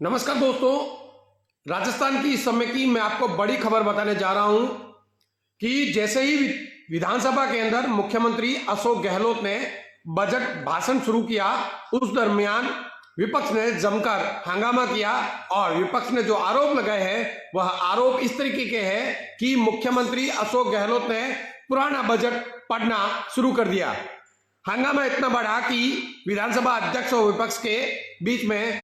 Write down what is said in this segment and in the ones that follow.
नमस्कार दोस्तों, राजस्थान की इस समय की मैं आपको बड़ी खबर बताने जा रहा हूं कि जैसे ही विधानसभा के अंदर मुख्यमंत्री अशोक गहलोत ने बजट भाषण शुरू किया, उस दरमियान विपक्ष ने जमकर हंगामा किया और विपक्ष ने जो आरोप लगाए हैं वह आरोप इस तरीके के हैं कि मुख्यमंत्री अशोक गहलोत ने पुराना बजट पढ़ना शुरू कर दिया। हंगामा इतना बढ़ा कि विधानसभा अध्यक्ष और विपक्ष के बीच में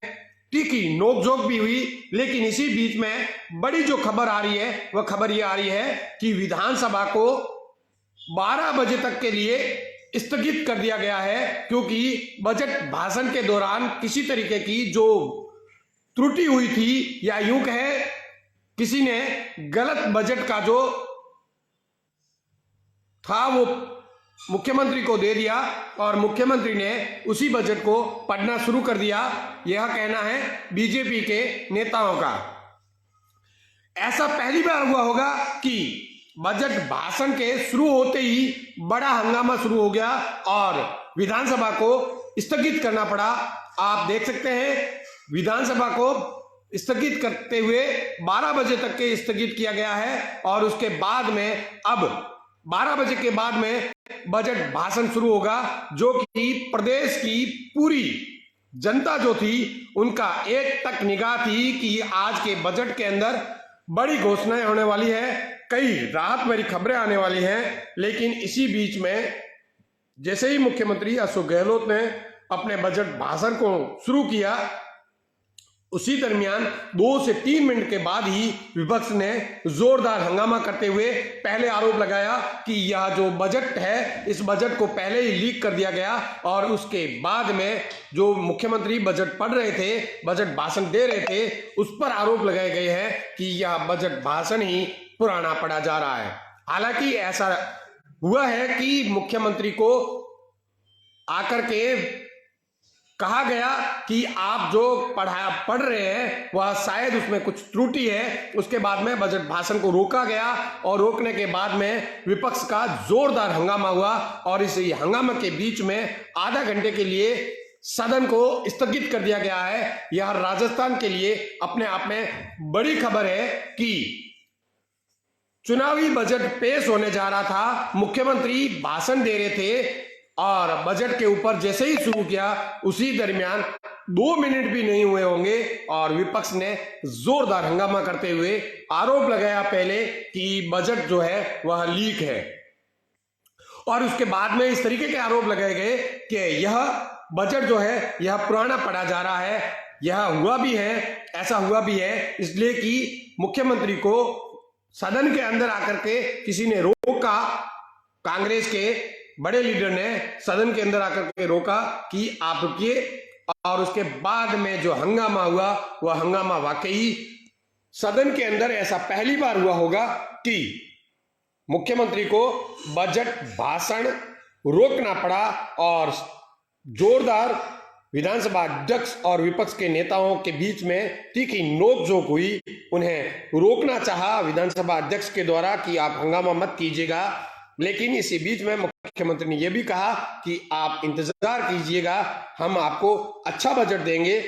तीखी नोकझोंक भी हुई। लेकिन इसी बीच में बड़ी जो खबर आ रही है वह खबर ये आ रही है कि विधानसभा को 12 बजे तक के लिए स्थगित कर दिया गया है, क्योंकि बजट भाषण के दौरान किसी तरीके की जो त्रुटि हुई थी, या यूं कहे किसी ने गलत बजट का जो था वो मुख्यमंत्री को दे दिया और मुख्यमंत्री ने उसी बजट को पढ़ना शुरू कर दिया। यह कहना है बीजेपी के नेताओं का। ऐसा पहली बार हुआ होगा कि बजट भाषण के शुरू होते ही बड़ा हंगामा शुरू हो गया और विधानसभा को स्थगित करना पड़ा। आप देख सकते हैं, विधानसभा को स्थगित करते हुए 12 बजे तक के स्थगित किया गया है और उसके बाद में अब 12 बजे के बाद में बजट भाषण शुरू होगा, जो कि प्रदेश की पूरी जनता जो थी उनका एक टक निगाह थी कि आज के बजट के अंदर बड़ी घोषणाएं होने वाली है, कई राहत भरी खबरें आने वाली हैं। लेकिन इसी बीच में जैसे ही मुख्यमंत्री अशोक गहलोत ने अपने बजट भाषण को शुरू किया, उसी दरमियान 2 से 3 मिनट के बाद ही विपक्ष ने जोरदार हंगामा करते हुए पहले आरोप लगाया कि यह जो बजट है इस बजट को पहले ही लीक कर दिया गया, और उसके बाद में जो मुख्यमंत्री बजट पढ़ रहे थे, बजट भाषण दे रहे थे, उस पर आरोप लगाए गए हैं कि यह बजट भाषण ही पुराना पढ़ा जा रहा है। हालांकि ऐसा हुआ है कि मुख्यमंत्री को आकर के कहा गया कि आप जो पढ़ रहे हैं वह शायद उसमें कुछ त्रुटि है। उसके बाद में बजट भाषण को रोका गया और रोकने के बाद में विपक्ष का जोरदार हंगामा हुआ और इस हंगामे के बीच में आधा घंटे के लिए सदन को स्थगित कर दिया गया है। यह राजस्थान के लिए अपने आप में बड़ी खबर है कि चुनावी बजट पेश होने जा रहा था, मुख्यमंत्री भाषण दे रहे थे और बजट के ऊपर जैसे ही शुरू किया उसी दरमियान 2 मिनट भी नहीं हुए होंगे और विपक्ष ने जोरदार हंगामा करते हुए आरोप लगाया पहले कि बजट जो है वह लीक है, और उसके बाद में इस तरीके के आरोप लगाए गए कि यह बजट जो है यह पुराना पढ़ा जा रहा है। यह हुआ भी है, ऐसा हुआ भी है इसलिए कि मुख्यमंत्री को सदन के अंदर आकर के किसी ने रोका, कांग्रेस के बड़े लीडर ने सदन के अंदर आकर के रोका कि आप रुकिए, और उसके बाद में जो हंगामा हुआ वह हंगामा वाकई सदन के अंदर ऐसा पहली बार हुआ होगा कि मुख्यमंत्री को बजट भाषण रोकना पड़ा और जोरदार विधानसभा अध्यक्ष और विपक्ष के नेताओं के बीच में तीखी नोकझोंक हुई। उन्हें रोकना चाहा विधानसभा अध्यक्ष के द्वारा कि आप हंगामा मत कीजिएगा, लेकिन इसी बीच में मुख्यमंत्री ने यह भी कहा कि आप इंतजार कीजिएगा, हम आपको अच्छा बजट देंगे।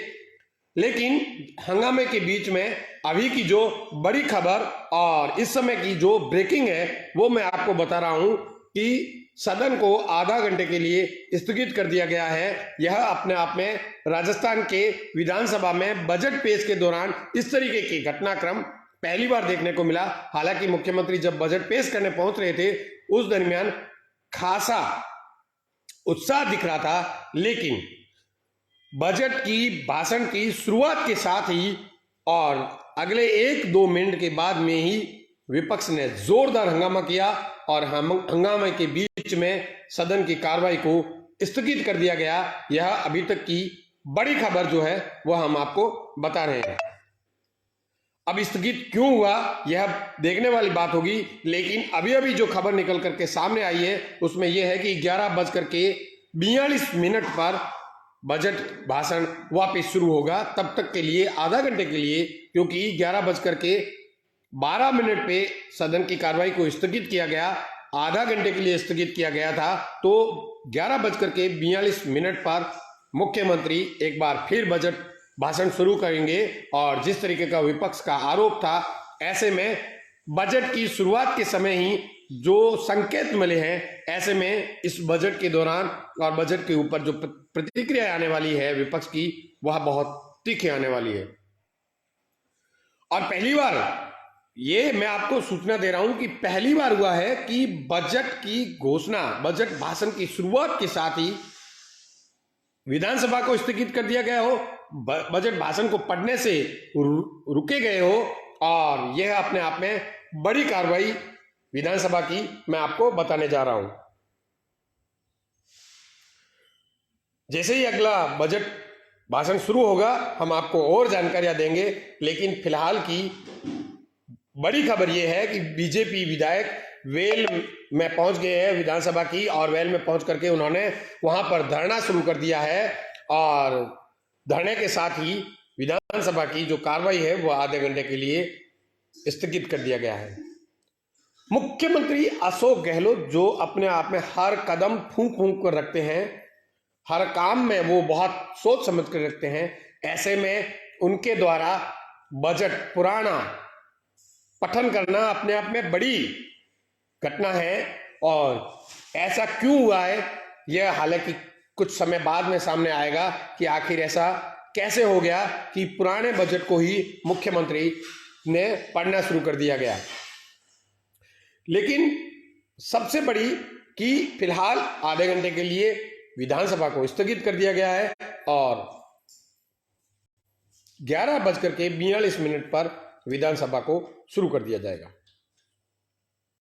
लेकिन हंगामे के बीच में अभी की जो बड़ी खबर और इस समय की जो ब्रेकिंग है वो मैं आपको बता रहा हूं कि सदन को आधा घंटे के लिए स्थगित कर दिया गया है। यह अपने आप में राजस्थान के विधानसभा में बजट पेश के दौरान इस तरीके की घटनाक्रम पहली बार देखने को मिला। हालांकि मुख्यमंत्री जब बजट पेश करने पहुंच रहे थे उस दरमियान खासा उत्साह दिख रहा था, लेकिन बजट की भाषण की शुरुआत के साथ ही और अगले 1-2 मिनट के बाद में ही विपक्ष ने जोरदार हंगामा किया और हंगामे के बीच में सदन की कार्रवाई को स्थगित कर दिया गया। यह अभी तक की बड़ी खबर जो है वह हम आपको बता रहे हैं। अब स्थगित क्यों हुआ यह देखने वाली बात होगी, लेकिन अभी अभी जो खबर निकल करके सामने आई है उसमें यह है कि 11:42 पर बजट भाषण वापस शुरू होगा। तब तक के लिए आधा घंटे के लिए, क्योंकि 11:12 पे सदन की कार्रवाई को स्थगित किया गया, आधा घंटे के लिए स्थगित किया गया था, तो 11:42 पर मुख्यमंत्री एक बार फिर बजट भाषण शुरू करेंगे और जिस तरीके का विपक्ष का आरोप था, ऐसे में बजट की शुरुआत के समय ही जो संकेत मिले हैं, ऐसे में इस बजट के दौरान और बजट के ऊपर जो प्रतिक्रिया आने वाली है विपक्ष की, वह बहुत तीखी आने वाली है। और पहली बार ये मैं आपको सूचना दे रहा हूं कि पहली बार हुआ है कि बजट की घोषणा, बजट भाषण की शुरुआत के साथ ही विधानसभा को स्थगित कर दिया गया हो, बजट भाषण को पढ़ने से रुके गए हो, और यह अपने आप में बड़ी कार्रवाई विधानसभा की मैं आपको बताने जा रहा हूं। जैसे ही अगला बजट भाषण शुरू होगा हम आपको और जानकारियां देंगे, लेकिन फिलहाल की बड़ी खबर यह है कि बीजेपी विधायक वेल में पहुंच गए हैं विधानसभा की, और वेल में पहुंच करके उन्होंने वहां पर धरना शुरू कर दिया है, और धरने के साथ ही विधानसभा की जो कार्रवाई है वो आधे घंटे के लिए स्थगित कर दिया गया है। मुख्यमंत्री अशोक गहलोत जो अपने आप में हर कदम फूंक फूंक कर रखते हैं, हर काम में वो बहुत सोच समझ कर रखते हैं, ऐसे में उनके द्वारा बजट पुराना पठन करना अपने आप में बड़ी घटना है। और ऐसा क्यों हुआ है यह हालांकि कुछ समय बाद में सामने आएगा कि आखिर ऐसा कैसे हो गया कि पुराने बजट को ही मुख्यमंत्री ने पढ़ना शुरू कर दिया गया। लेकिन सबसे बड़ी कि फिलहाल आधे घंटे के लिए विधानसभा को स्थगित कर दिया गया है और 11:42 पर विधानसभा को शुरू कर दिया जाएगा।